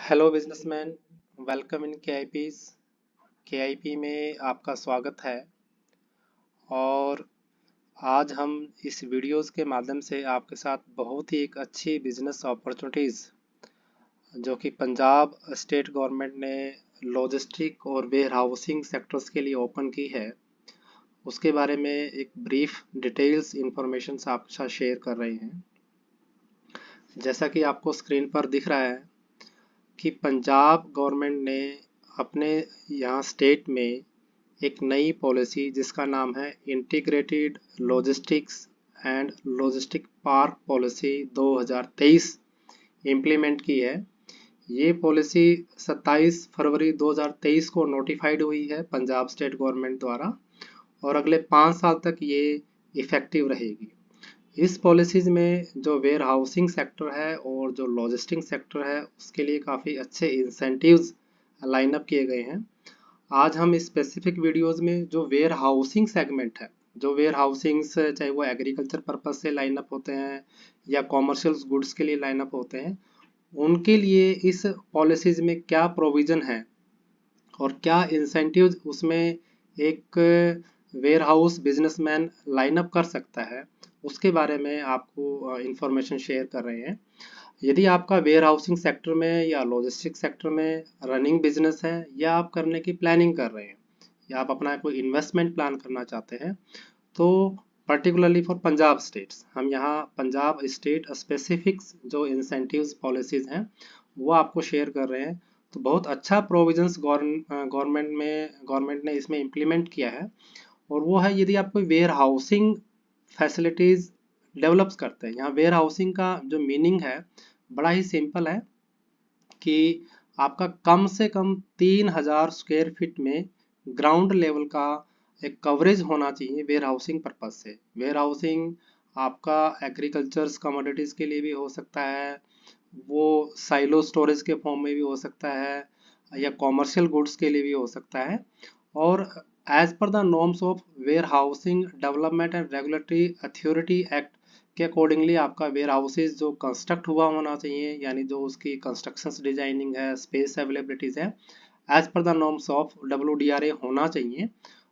Hello businessman, welcome in KIPs. KIP में आपका स्वागत है। और आज हम इस वीडियोस के माध्यम से आपके साथ बहुत ही एक अच्छी बिजनेस अपॉर्चुनिटीज़ जो कि पंजाब स्टेट गवर्नमेंट ने लॉजिस्टिक और वेयर हाउसिंग सेक्टर्स के लिए ओपन की है, उसके बारे में एक ब्रीफ डिटेल्स इंफॉर्मेशन आपके साथ शेयर कर रहे हैं। जैसा कि आपको स्क्रीन पर दिख रहा है कि पंजाब गवर्नमेंट ने अपने यहाँ स्टेट में एक नई पॉलिसी जिसका नाम है integrated logistics and logistic park policy 2023 implement की है। ये पॉलिसी 27 फरवरी 2023 को नोटिफाइड हुई है पंजाब स्टेट गवर्नमेंट द्वारा और अगले 5 साल तक ये इफ़ेक्टिव रहेगी। इस पॉलिसीज़ में जो वेयर हाउसिंग सेक्टर है और जो लॉजिस्टिक सेक्टर है उसके लिए काफ़ी अच्छे इंसेंटिव्स लाइनअप किए गए हैं। आज हम स्पेसिफिक वीडियोस में जो वेयर हाउसिंग सेगमेंट है, जो वेयर हाउसिंग्स चाहे वो एग्रीकल्चर पर्पज से लाइनअप होते हैं या कॉमर्शियल गुड्स के लिए लाइनअप होते हैं, उनके लिए इस पॉलिसीज़ में क्या प्रोविज़न है और क्या इंसेंटिव्स उसमें एक वेयर हाउस बिजनेसमैन लाइनअप कर सकता है, उसके बारे में आपको इंफॉर्मेशन शेयर कर रहे हैं। यदि आपका वेयर हाउसिंग सेक्टर में या लॉजिस्टिक सेक्टर में रनिंग बिजनेस है या आप करने की प्लानिंग कर रहे हैं या आप अपना कोई इन्वेस्टमेंट प्लान करना चाहते हैं, तो पर्टिकुलरली फॉर पंजाब स्टेट्स हम यहाँ पंजाब स्टेट स्पेसिफिक्स जो इंसेंटिव्स पॉलिसीज़ हैं वो आपको शेयर कर रहे हैं। तो बहुत अच्छा प्रोविजंस गवर्नमेंट ने इसमें इम्प्लीमेंट किया है। और वो है, यदि आप कोई वेयर हाउसिंग फैसिलिटीज़ डेवलप्स करते हैं। यहाँ वेयर हाउसिंग का जो मीनिंग है बड़ा ही सिंपल है कि आपका कम से कम 3000 स्क्वायर फीट में ग्राउंड लेवल का एक कवरेज होना चाहिए वेयर हाउसिंग पर्पज से। वेयर हाउसिंग आपका एग्रीकल्चर्स कमोडिटीज़ के लिए भी हो सकता है, वो साइलो स्टोरेज के फॉर्म में भी हो सकता है या कॉमर्शियल गुड्स के लिए भी हो सकता है। और as per the norms of warehousing development and regulatory authority act के अकॉर्डिंगली आपका वेयर हाउसेज जो कंस्ट्रक्ट हुआ होना चाहिए, यानी जो उसकी कंस्ट्रक्शन डिजाइनिंग है, स्पेस अवेलेबिलिटीज है, as per the norms of WDRA होना चाहिए।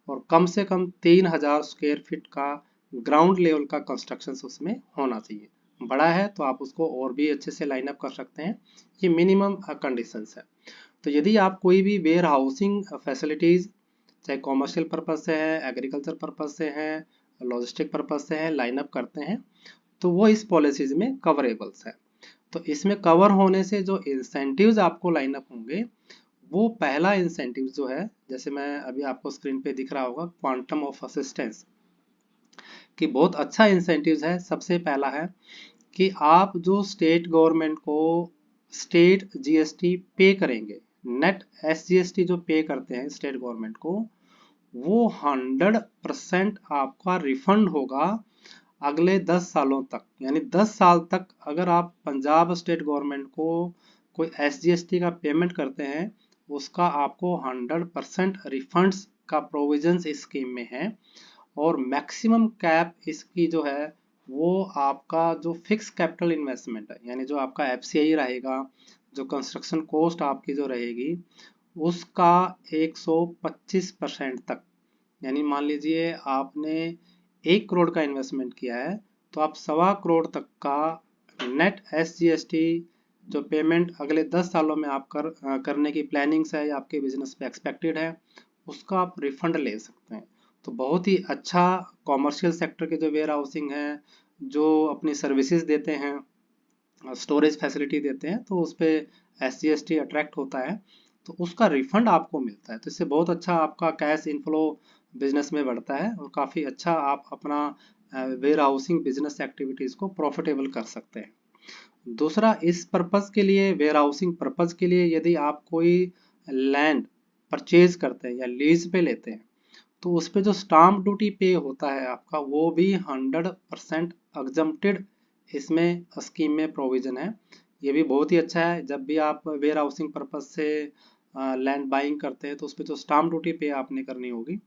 और कम से कम 3000 स्क्वायर फीट का ग्राउंड लेवल का कंस्ट्रक्शन उसमें होना चाहिए। बड़ा है तो आप उसको और भी अच्छे से लाइन अप कर सकते हैं। ये मिनिमम कंडीशंस है। तो यदि आप कोई भी वेयर हाउसिंग फैसिलिटीज़ चाहे कॉमर्शियल पर्पज से है, एग्रीकल्चर पर्पज से है, लॉजिस्टिक पर्पज से है, लाइन अप करते हैं, तो वो इस पॉलिसीज में कवरेबल्स है। तो इसमें कवर होने से जो इंसेंटिव्स आपको लाइन अप होंगे, वो पहला इंसेंटिव जो है, जैसे मैं अभी आपको स्क्रीन पे दिख रहा होगा, क्वांटम ऑफ असिस्टेंस, कि बहुत अच्छा इंसेंटिव्स है। सबसे पहला है कि आप जो स्टेट गवर्नमेंट को स्टेट जीएसटी पे करेंगे, नेट SGST जो पे करते हैं स्टेट गवर्नमेंट को, वो 100% आपका रिफंड होगा अगले 10 सालों तक। यानी 10 साल तक अगर आप पंजाब स्टेट गवर्नमेंट को कोई SGST का पेमेंट करते हैं, उसका आपको 100% रिफंड्स का प्रोविजंस इस स्कीम में है। और मैक्सिमम कैप इसकी जो है वो आपका जो फिक्स कैपिटल इन्वेस्टमेंट है, यानी जो आपका FCI रहेगा, जो कंस्ट्रक्शन कॉस्ट आपकी जो रहेगी, उसका 125% तक। यानी मान लीजिए आपने 1 करोड़ का इन्वेस्टमेंट किया है, तो आप 1.25 करोड़ तक का नेट SGST जो पेमेंट अगले 10 सालों में आप करने की प्लानिंग्स है या आपके बिजनेस पे एक्सपेक्टेड है, उसका आप रिफंड ले सकते हैं। तो बहुत ही अच्छा कॉमर्शियल सेक्टर के जो वेयर हाउसिंग है, जो अपनी सर्विसेज देते हैं, स्टोरेज फैसिलिटी देते हैं, तो उस पर SGST अट्रैक्ट होता है, तो उसका रिफंड आपको मिलता है। तो इससे बहुत अच्छा आपका कैश इनफ्लो बिजनेस में बढ़ता है और काफ़ी अच्छा आप अपना वेयर हाउसिंग बिजनेस एक्टिविटीज़ को प्रॉफिटेबल कर सकते हैं। दूसरा, इस पर्पज़ के लिए, वेयर हाउसिंग पर्पज़ के लिए, यदि आप कोई लैंड परचेज करते हैं या लीज पे लेते हैं, तो उस पे जो स्टाम्प ड्यूटी पे होता है आपका, वो भी 100% एग्जम्प्टेड इसमें स्कीम में प्रोविजन है। ये भी बहुत ही अच्छा है। जब भी आप वेयर हाउसिंग पर्पज से लैंड बाइंग करते हैं, तो उस पर जो स्टाम्प ड्यूटी पे आपने करनी होगी,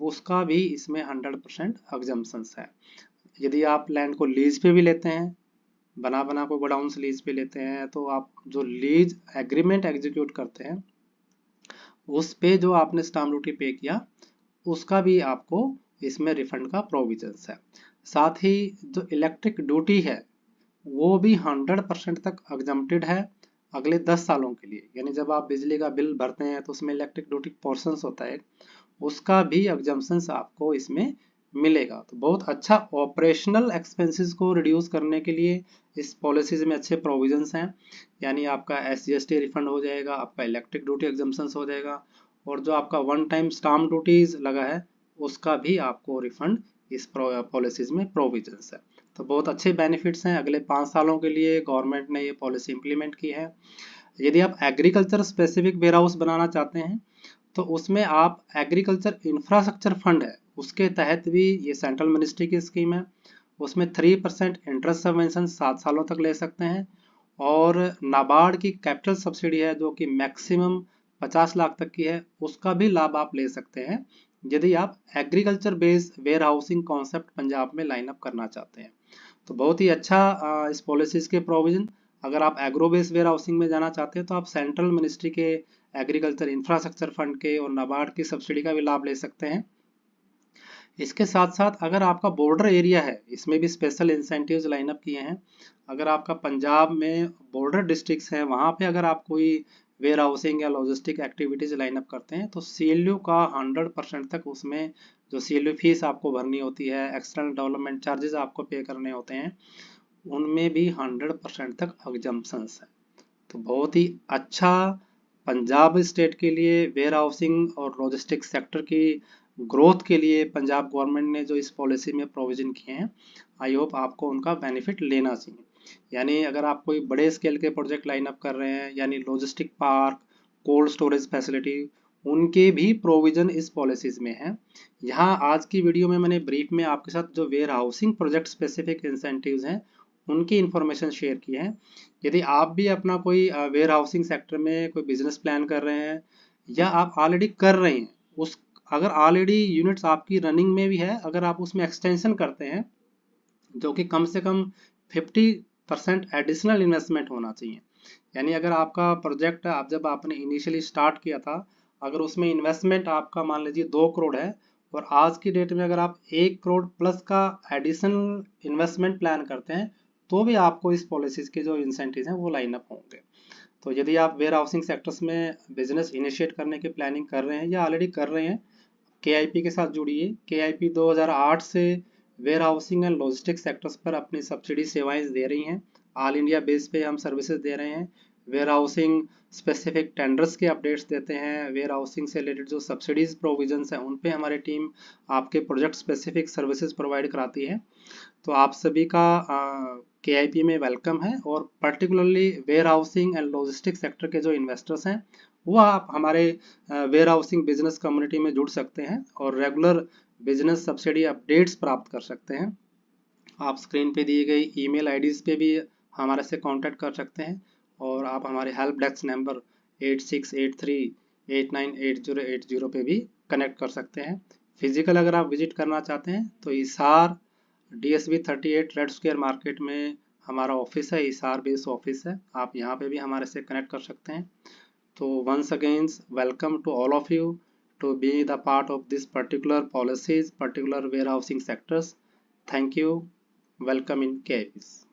उसका भी इसमें 100% एग्जम्पशंस है। यदि आप लैंड को लीज पे भी लेते हैं, बना बना को गोडाउन लीज पे लेते हैं, तो आप जो लीज एग्रीमेंट एग्जीक्यूट करते हैं उस पे जो आपने स्टाम्प ड्यूटी पे किया उसका भी आपको इसमें रिफंड का प्रोविजंस है। साथ ही जो इलेक्ट्रिक ड्यूटी है वो भी 100% तक एग्जम्प्टेड है अगले 10 सालों के लिए। यानी जब आप बिजली का बिल भरते हैं तो उसमें इलेक्ट्रिक ड्यूटी पोर्शंस होता है, उसका भी एग्जम्पशंस आपको इसमें मिलेगा। तो बहुत अच्छा ऑपरेशनल एक्सपेंसेस को रिड्यूस करने के लिए इस पॉलिसीज में अच्छे प्रोविजंस हैं। यानी आपका SGST रिफंड हो जाएगा, आपका इलेक्ट्रिक ड्यूटी एग्जम्पशंस हो जाएगा, और जो आपका वन टाइम स्टाम्प ड्यूटीज लगा है उसका भी आपको रिफंड इस पॉलिसीज में प्रोविजंस है। तो बहुत अच्छे बेनिफिट्स हैं। अगले 5 सालों के लिए गवर्नमेंट ने ये पॉलिसी इंप्लीमेंट की है। यदि आप एग्रीकल्चर स्पेसिफिक वेयर हाउस बनाना चाहते हैं तो उसमें आप एग्रीकल्चर इंफ्रास्ट्रक्चर फंड है उसके तहत भी, ये सेंट्रल मिनिस्ट्री की स्कीम है, उसमें 3% इंटरेस्ट सबवेंशन 7 सालों तक ले सकते हैं। और नाबार्ड की कैपिटल सब्सिडी है जो कि मैक्सिमम 50 लाख तक की है, उसका भी लाभ आप ले सकते हैं यदि आप agriculture based warehousing concept Punjab में लाइन अप करना चाहते हैं। तो बहुत ही अच्छा इस पॉलिसीज के प्रोविजन। अगर आप एग्रो बेस्ड वेयर हाउसिंग में जाना चाहते हैं तो आप सेंट्रल मिनिस्ट्री के एग्रीकल्चर इंफ्रास्ट्रक्चर फंड के और नाबार्ड की सब्सिडी का भी लाभ ले सकते हैं। इसके साथ साथ अगर आपका बॉर्डर एरिया है, इसमें भी स्पेशल इंसेंटिव्स लाइन अप किए हैं। अगर आपका पंजाब में बॉर्डर डिस्ट्रिक्ट्स हैं वहाँ पे अगर आप कोई वेयर हाउसिंग या लॉजिस्टिक एक्टिविटीज लाइन अप करते हैं तो CLU का 100% तक उसमें जो CLU फीस आपको भरनी होती है, एक्सटर्नल डेवलपमेंट चार्जेस आपको पे करने होते हैं, उनमें भी 100% तक एग्जम्पशंस है। तो बहुत ही अच्छा पंजाब स्टेट के लिए वेयर हाउसिंग और लॉजिस्टिक सेक्टर की ग्रोथ के लिए पंजाब गवर्नमेंट ने जो इस पॉलिसी में प्रोविजन किए हैं, आई होप आपको उनका बेनिफिट लेना चाहिए। यानी अगर आप कोई बड़े स्केल के प्रोजेक्ट लाइन अप कर रहे हैं, यानी logistic park, cold storage facility, उनके भी प्रोविजन इस पॉलिसीज में है। यहाँ आज की वीडियो में मैंने ब्रीफ में आपके साथ जो warehousing project specific incentives हैं उनकी इंफॉर्मेशन शेयर की है। यदि आप भी अपना कोई वेयर हाउसिंग सेक्टर में कोई बिजनेस प्लान कर रहे हैं या आप ऑलरेडी कर रहे हैं, उस अगर ऑलरेडी यूनिट्स आपकी रनिंग में भी है, अगर आप उसमें एक्सटेंशन करते हैं जो कि कम से कम 50% एडिशनल इन्वेस्टमेंट होना चाहिए। यानी अगर आपका प्रोजेक्ट आप जब आपने इनिशियली स्टार्ट किया था, अगर उसमें इन्वेस्टमेंट आपका मान लीजिए 2 करोड़ है और आज की डेट में अगर आप 1 करोड़ प्लस का एडिशनल इन्वेस्टमेंट प्लान करते हैं तो भी आपको इस पॉलिसीज के जो इंसेंटिव हैं वो लाइन अप होंगे। तो यदि आप वेयर हाउसिंग सेक्टर्स में बिजनेस इनिशिएट करने की प्लानिंग कर रहे हैं या ऑलरेडी कर रहे हैं, KIP के साथ जुड़िए। KIP 2008 से warehousing and logistics sectors पर अपनी सब्सिडी सेवाएं दे रही हैं। ऑल इंडिया बेस पे हम सर्विसेज दे रहे हैं। वेयर हाउसिंग स्पेसिफिक टेंडर्स के अपडेट्स देते हैं। वेयर हाउसिंग से रिलेटेड जो सब्सिडीज प्रोविजंस हैं उन पे हमारी टीम आपके प्रोजेक्ट स्पेसिफिक सर्विसेज प्रोवाइड कराती है। तो आप सभी का KIP में वेलकम है, और particularly warehousing and logistic sector के जो इन्वेस्टर्स हैं वो आप हमारे वेयर हाउसिंग बिजनेस कम्युनिटी में जुड़ सकते हैं और रेगुलर बिजनेस सब्सिडी अपडेट्स प्राप्त कर सकते हैं। आप स्क्रीन पे दिए गई ईमेल आईडीज पे भी हमारे से कांटेक्ट कर सकते हैं, और आप हमारे हेल्प डेस्क नंबर 8683898080 पे भी कनेक्ट कर सकते हैं। फिजिकल अगर आप विजिट करना चाहते हैं तो इसार DSB 38 रेड स्क्वायर मार्केट में हमारा ऑफिस है, इसार बेस ऑफिस है। आप यहाँ पे भी हमारे से कनेक्ट कर सकते हैं। तो once again, welcome to all of you to be the part of this particular policies, particular warehousing sectors. Thank you. Welcome in KIPs.